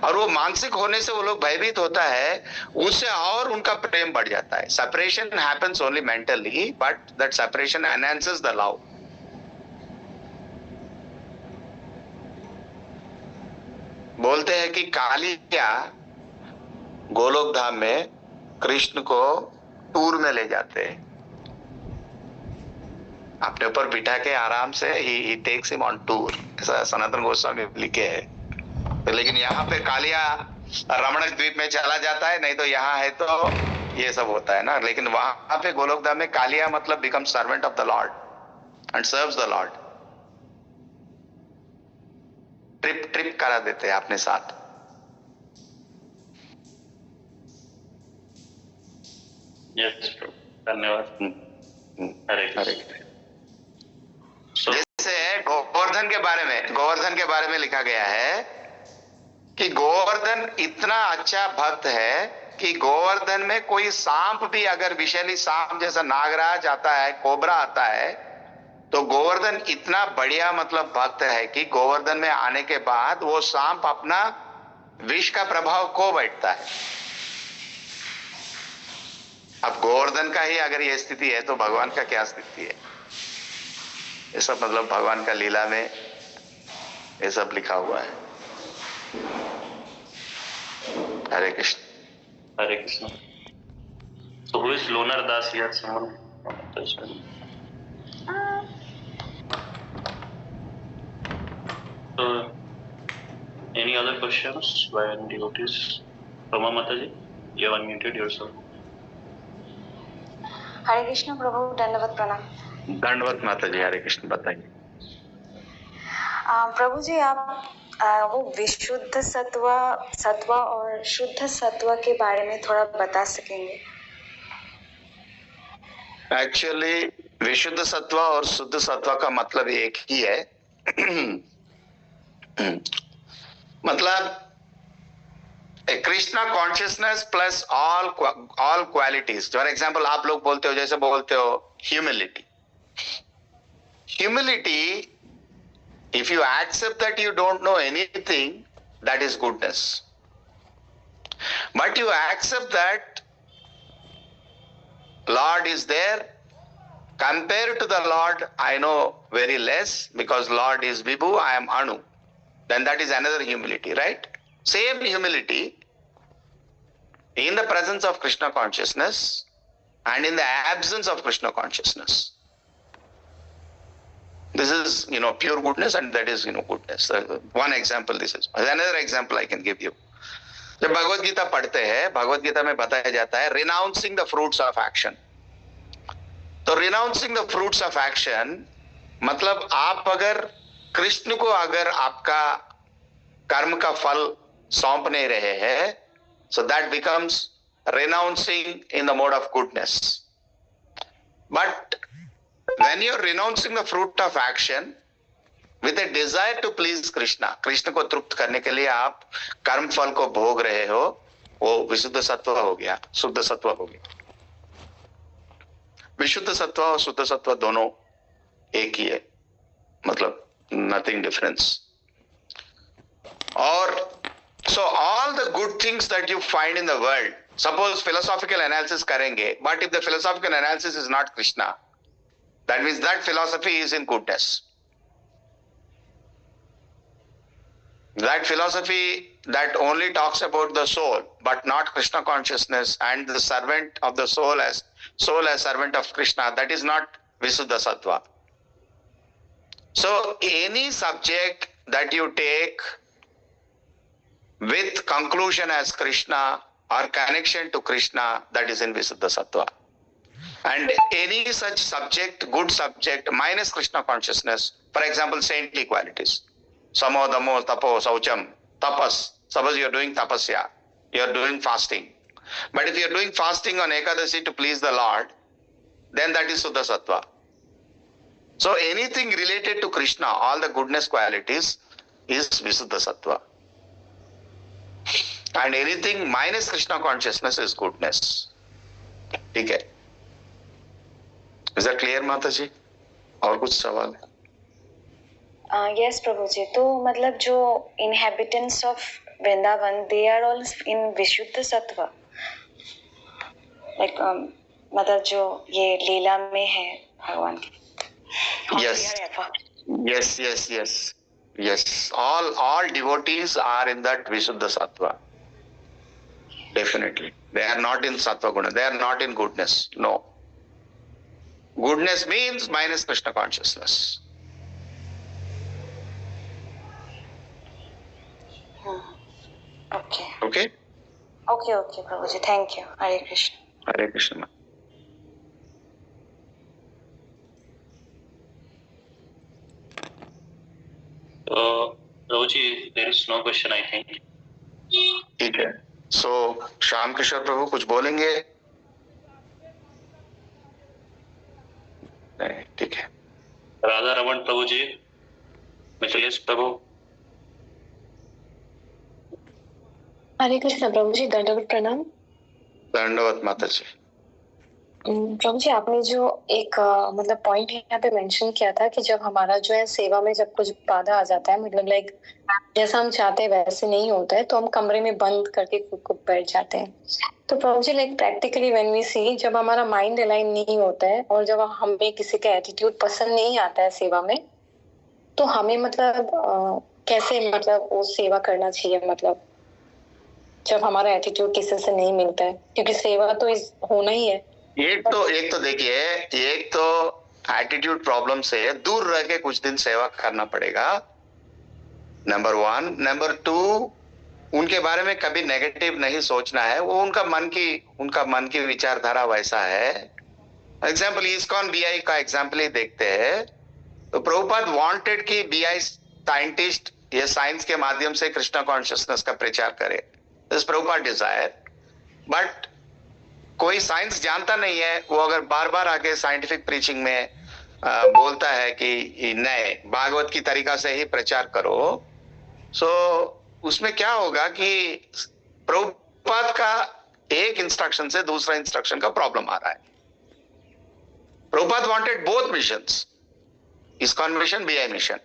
और वो मानसिक होने से वो लोग भयभीत होता है, उससे और उनका प्रेम बढ़ जाता है। Separation happens only mentally, but that separation enhances the love. बोलते हैं कि कालिया गोलोक धाम में कृष्ण को टूर में ले जाते हैं, अपने ऊपर बिठा के आराम से ही टेक्स हिम ऑन टूर, ऐसा सनातन गोस्वामी लिखे है। लेकिन यहाँ पे कालिया रमणक द्वीप में चला जाता है, नहीं तो यहाँ है तो ये सब होता है ना। लेकिन वहां पे गोलोक धाम में कालिया मतलब become servant of the Lord and serves the Lord. Trip करा देते हैं अपने साथ। यस प्रभु, धन्यवाद। हरे कृष्ण। जैसे गोवर्धन के बारे में लिखा गया है कि गोवर्धन इतना अच्छा भक्त है कि गोवर्धन में कोई सांप भी, अगर विषैली सांप जैसा नागराज आता है, कोबरा आता है, तो गोवर्धन इतना बढ़िया मतलब भक्त है कि गोवर्धन में आने के बाद वो सांप अपना विष का प्रभाव खो बैठता है। अब गोवर्धन का ही अगर ये स्थिति है तो भगवान का क्या स्थिति है? ये सब मतलब भगवान का लीला में ये सब लिखा हुआ है। हरे कृष्ण। हरे Krishna. So who is Lonar Das here? Someone? So any other questions by any devotees? Rama Mataji, you have unmuted yourself. हरे कृष्ण प्रभु, दंडवत प्रणाम। दंडवत माता जी। हरे कृष्ण। बताइए प्रभु जी, आप वो विशुद्ध सत्व और शुद्ध सत्व के बारे में थोड़ा बता सकेंगे? एक्चुअली विशुद्ध सत्व और शुद्ध सत्व का मतलब एक ही है। मतलब Krishna consciousness plus all qualities. For example आप लोग बोलते हो, जैसे बोलते हो humility. if you accept that you don't know anything, that is goodness. But you accept that Lord is there. Compared to the Lord, I know very less because Lord is Vibhu, I am Anu. Then that is another humility, right? Same humility in the presence of Krishna consciousness and in the absence of Krishna consciousness. This is, pure goodness, and that is, goodness. One example this is. Another example I can give you. जब भगवत गीता पढ़ते हैं, भगवत गीता में बताया जाता है renouncing the fruits of action. तो renouncing the fruits of action मतलब आप अगर कृष्ण को अगर आपका कर्म का फल सौंप नहीं रहे हैं, so that becomes renouncing in the mode of goodness. But when you are renouncing the fruit of action with a desire to please Krishna, Krishna को तृप्त करने के लिए आप कर्म फल को भोग रहे हो, वो विशुद्ध सत्व हो गया, शुद्ध सत्व हो गया। विशुद्ध सत्व और शुद्ध सत्व दोनों एक ही है, मतलब नथिंग डिफरेंस। और so all the good things that you find in the world, suppose philosophical analysis करेंगे, but if the philosophical analysis is not Krishna, that means that philosophy is in goodness. That philosophy that only talks about the soul, but not Krishna consciousness and the servant of the soul as servant of Krishna, that is not Visuddha Sattva. So any subject that you take with conclusion as Krishna or connection to Krishna, that is in Visuddha Sattva. And any such subject, good subject, minus Krishna consciousness, for example, saintly qualities, samo, damo, tapo, saucham, tapas. Suppose you are doing tapasya, you are doing fasting. But if you are doing fasting on Ekadasi to please the Lord, then that is Suddha Sattva. So anything related to Krishna, all the goodness qualities, is Visuddha Sattva. And anything minus Krishna consciousness is goodness. ठीक है? Is that clear, माता जी? और कुछ सवाल है? Yes, प्रभु जी। तो मतलब जो inhabitants of Vrindavan, they are all in विशुद्ध सत्व, like मतलब जो ये लीला में है भगवान की। Yes. All devotees are in that Visuddha Sattva. Definitely. They are not in Sattva Guna. They are not in goodness. No. Goodness means minus Krishna consciousness. Okay, Prabhu ji. Thank you. Hare Krishna. Hare Krishna. तो प्रभु जी, there is no question I think. ठीक है, सो श्याम किशोर प्रभु कुछ बोलेंगे? नहीं, ठीक है। राधा रमन प्रभु जी, मिथिलेश प्रभु। हरे कृष्ण प्रभु जी, दंडवत प्रणाम। दंडवत माता जी। प्रभु जी, आपने जो एक मतलब पॉइंट यहाँ पे मेंशन किया था कि जब हमारा जो है सेवा में जब कुछ बाधा आ जाता है, मतलब लाइक जैसा हम चाहते हैं वैसे नहीं होता है, तो हम कमरे में बंद करके खुद को बैठ जाते हैं। तो प्रभु जी, लाइक प्रैक्टिकली व्हेन वी सी, जब हमारा माइंड अलाइन नहीं होता है और जब हमें किसी का एटीट्यूड पसंद नहीं आता है सेवा में, तो हमें मतलब कैसे मतलब वो सेवा करना चाहिए, मतलब जब हमारा एटीट्यूड किसी से नहीं मिलता है, क्योंकि सेवा तो होना ही है। एक तो देखिए, एक तो एटीट्यूड प्रॉब्लम से दूर रह के कुछ दिन सेवा करना पड़ेगा, नंबर 1। नंबर 2, उनके बारे में कभी नेगेटिव नहीं सोचना है। वो उनका मन की विचारधारा वैसा है। एग्जाम्पल इस्कॉन बीआई का एग्जाम्पल ही देखते हैं। तो प्रभुपाद वांटेड कि बीआई साइंटिस्ट ये साइंस के माध्यम से कृष्णा कॉन्शियसनेस का प्रचार करे, दिस प्रभुपाद डिजायर। बट कोई साइंस जानता नहीं है, वो अगर बार बार आके साइंटिफिक प्रीचिंग में बोलता है कि नहीं, भागवत की तरीका से ही प्रचार करो, सो उसमें क्या होगा कि प्रभुपाद का एक इंस्ट्रक्शन से दूसरा इंस्ट्रक्शन का प्रॉब्लम आ रहा है। Prabhupada wanted both missions, ISKCON mission, BI mission.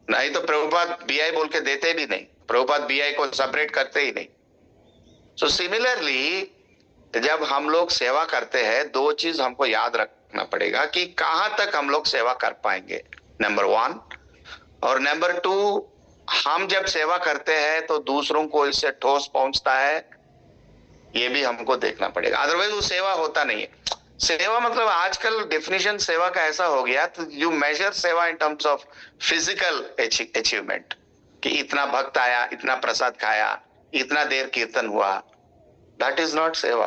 नहीं तो प्रभुपाद बीआई बोल के देते भी नहीं, प्रभुपाद बीआई को सेपरेट करते ही नहीं। सो सिमिलरली जब हम लोग सेवा करते हैं, दो चीज हमको याद रखना पड़ेगा कि कहां तक हम लोग सेवा कर पाएंगे, नंबर 1। और नंबर 2, हम जब सेवा करते हैं तो दूसरों को इससे ठोस पहुंचता है, ये भी हमको देखना पड़ेगा, अदरवाइज वो सेवा होता नहीं है। सेवा मतलब आजकल डेफिनेशन सेवा का ऐसा हो गया, तो यू मेजर सेवा in terms of physical achievement, कि इतना भक्त आया, इतना प्रसाद खाया, इतना देर कीर्तन हुआ। दैट इज नॉट सेवा,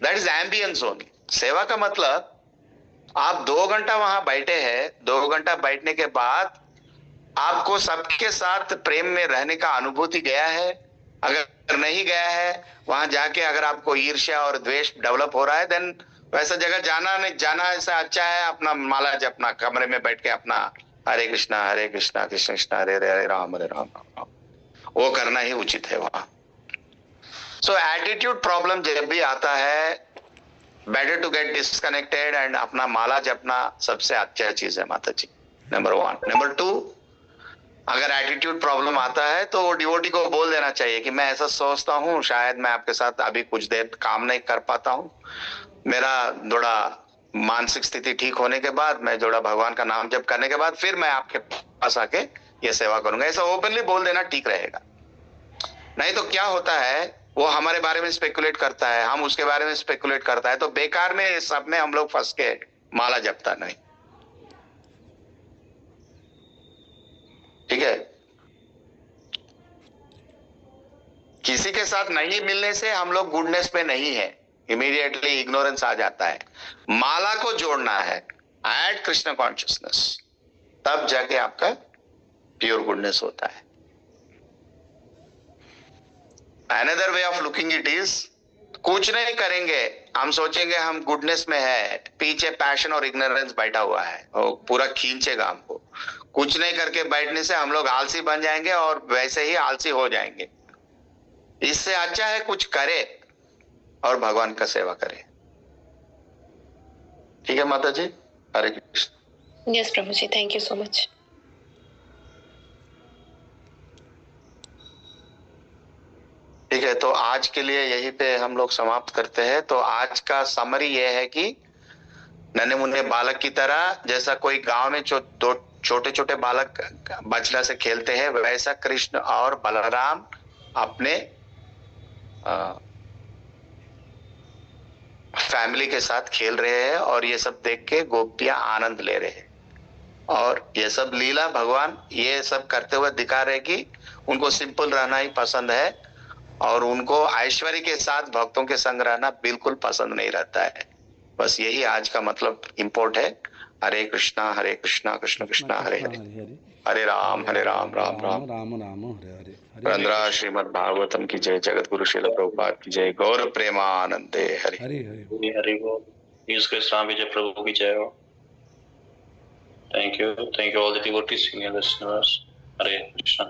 दैट इज एम्बियंस ओनली। सेवा का मतलब आप 2 घंटा वहां बैठे हैं, 2 घंटा बैठने के बाद आपको सबके साथ प्रेम में रहने का अनुभूति गया है? अगर नहीं गया है, वहां जाके अगर आपको ईर्ष्या और द्वेष डेवलप हो रहा है, देन वैसा जगह जाना ऐसा अच्छा है अपना माला जपना, कमरे में बैठ के अपना हरे कृष्णा कृष्ण कृष्ण हरे हरे राम हरे राम राम राम, वो करना ही उचित है वहां। सो एटीट्यूड प्रॉब्लम जब भी आता है, better to get disconnected and अपना माला जपना सबसे अच्छा चीज है माता जी, नंबर 1। नंबर 2, अगर एटीट्यूड प्रॉब्लम आता है तो वो डिवोटी को बोल देना चाहिए कि मैं ऐसा सोचता हूँ, शायद मैं आपके साथ अभी कुछ देर काम नहीं कर पाता हूँ, मेरा थोड़ा मानसिक स्थिति ठीक होने के बाद, मैं थोड़ा भगवान का नाम जप करने के बाद फिर मैं आपके पास आके ये सेवा करूंगा। ऐसा ओपनली बोल देना ठीक रहेगा। नहीं तो क्या होता है, वो हमारे बारे में स्पेकुलेट करता है, हम उसके बारे में स्पेकुलेट करता है, तो बेकार में सब में हम लोग फंस के माला जपता नहीं। ठीक है, किसी के साथ नहीं मिलने से हम लोग गुडनेस पे नहीं है, इमीडिएटली इग्नोरेंस आ जाता है। माला को जोड़ना है, ऐड कृष्ण कॉन्शियसनेस, तब जाके आपका प्योर गुडनेस होता है। Another way of looking it is, कुछ नहीं करेंगे, हम सोचेंगे हम गुडनेस में है, पीछे पैशन और इग्नोरेंस बैठा हुआ है, वो पूरा खींचेगा हमको। कुछ नहीं करके बैठने से हम लोग आलसी बन जाएंगे और वैसे ही आलसी हो जाएंगे। इससे अच्छा है कुछ करे और भगवान का सेवा करे। ठीक है माता जी, हरे कृष्ण। यस प्रभु जी, थैंक यू सो मच। ठीक है, तो आज के लिए यहीं पे हम लोग समाप्त करते हैं। तो आज का समरी यह है कि नन्हे मुन्ने बालक की तरह, जैसा कोई गांव में दो छोटे छोटे बालक बछड़ा से खेलते हैं, वैसा कृष्ण और बलराम अपने फैमिली के साथ खेल रहे हैं और ये सब देख के गोपियां आनंद ले रहे हैं। और ये सब लीला भगवान ये सब करते हुए दिखा रहे कि उनको सिंपल रहना ही पसंद है और उनको ऐश्वर्य के साथ भक्तों के संग रहना बिल्कुल पसंद नहीं रहता है। बस यही आज का मतलब इंपोर्ट है। हरे कृष्णा कृष्ण कृष्ण हरे हरे, हरे राम राम राम राम राम हरे हरे हरे वंदना श्रीमद् भागवतम की जय, जगत गुरु श्रील प्रभुपाद की जय, गौर प्रेमानंदे हरि हरे हरे हरि हरि बोल। यीशु क्रिस्ट राम विजय प्रभु की जय हो। Thank you all the devotees, senior listeners. Hare Krishna.